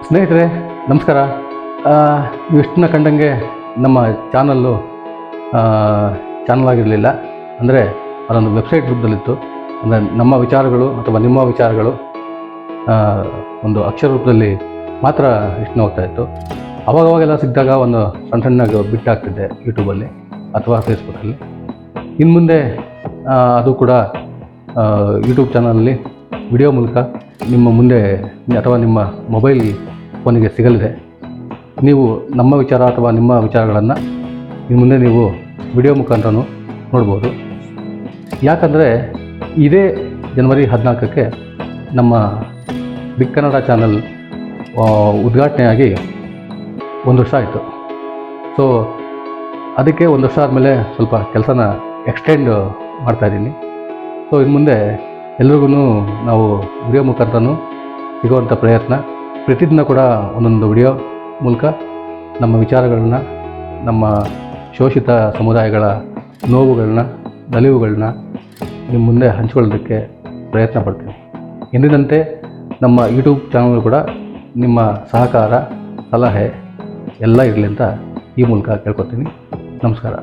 ಸ್ನೇಹಿತರೆ ನಮಸ್ಕಾರ. ನೀವು ಇಷ್ಟನ್ನ ಕಂಡಂಗೆ ನಮ್ಮ ಚಾನಲ್ ಆಗಿರಲಿಲ್ಲ, ಅಂದರೆ ಅದೊಂದು ವೆಬ್ಸೈಟ್ ರೂಪದಲ್ಲಿತ್ತು. ಅಂದರೆ ನಮ್ಮ ವಿಚಾರಗಳು ಅಥವಾ ನಿಮ್ಮ ವಿಚಾರಗಳು ಒಂದು ಅಕ್ಷರ ರೂಪದಲ್ಲಿ ಮಾತ್ರ ಇಷ್ಟನ್ನ ಹೋಗ್ತಾಯಿತ್ತು. ಅವಾಗವಾಗೆಲ್ಲ ಸಿಕ್ಕಿದಾಗ ಒಂದು ಸಣ್ಣ ಬಿಟ್ಟಾಗ್ತಿದ್ದೆ ಯೂಟ್ಯೂಬಲ್ಲಿ ಅಥವಾ ಫೇಸ್ಬುಕ್ಕಲ್ಲಿ. ಇನ್ನು ಮುಂದೆ ಅದು ಕೂಡ ಯೂಟ್ಯೂಬ್ ಚಾನಲಲ್ಲಿ ವಿಡಿಯೋ ಮೂಲಕ ನಿಮ್ಮ ಮುಂದೆ ಅಥವಾ ನಿಮ್ಮ ಮೊಬೈಲ್ ಫೋನಿಗೆ ಸಿಗಲಿದೆ. ನೀವು ನಮ್ಮ ವಿಚಾರ ಅಥವಾ ನಿಮ್ಮ ವಿಚಾರಗಳನ್ನು ಇನ್ನು ಮುಂದೆ ನೀವು ವಿಡಿಯೋ ಮುಖಾಂತರನೂ ನೋಡ್ಬೋದು. ಯಾಕಂದರೆ ಇದೇ ಜನವರಿ 14ಕ್ಕೆ ನಮ್ಮ ಬಿಗ್ ಕನ್ನಡ ಚಾನಲ್ ಉದ್ಘಾಟನೆಯಾಗಿ 1 ವರ್ಷ ಆಯಿತು. ಸೊ ಅದಕ್ಕೆ 1 ವರ್ಷ ಆದಮೇಲೆ ಸ್ವಲ್ಪ ಕೆಲಸನ ಎಕ್ಸ್ಟೆಂಡ್ ಮಾಡ್ತಾಯಿದ್ದೀನಿ. ಸೊ ಇನ್ನು ಮುಂದೆ ಎಲ್ರಿಗೂ ನಾವು ವಿಡಿಯೋ ಮುಖಾಂತರನೂ ಸಿಗುವಂಥ ಪ್ರಯತ್ನ, ಪ್ರತಿದಿನ ಕೂಡ ಒಂದೊಂದು ವಿಡಿಯೋ ಮೂಲಕ ನಮ್ಮ ವಿಚಾರಗಳನ್ನ, ನಮ್ಮ ಶೋಷಿತ ಸಮುದಾಯಗಳ ನೋವುಗಳನ್ನ, ನಲಿವುಗಳನ್ನ ನಿಮ್ಮ ಮುಂದೆ ಹಂಚ್ಕೊಳ್ಳೋದಕ್ಕೆ ಪ್ರಯತ್ನ ಪಡ್ತೀನಿ. ಎಂದಿನಂತೆ ನಮ್ಮ ಯೂಟ್ಯೂಬ್ ಚಾನಲ್ ಕೂಡ ನಿಮ್ಮ ಸಹಕಾರ, ಸಲಹೆ ಎಲ್ಲ ಇರಲಿ ಅಂತ ಈ ಮೂಲಕ ಕೇಳ್ಕೊತೀನಿ. ನಮಸ್ಕಾರ.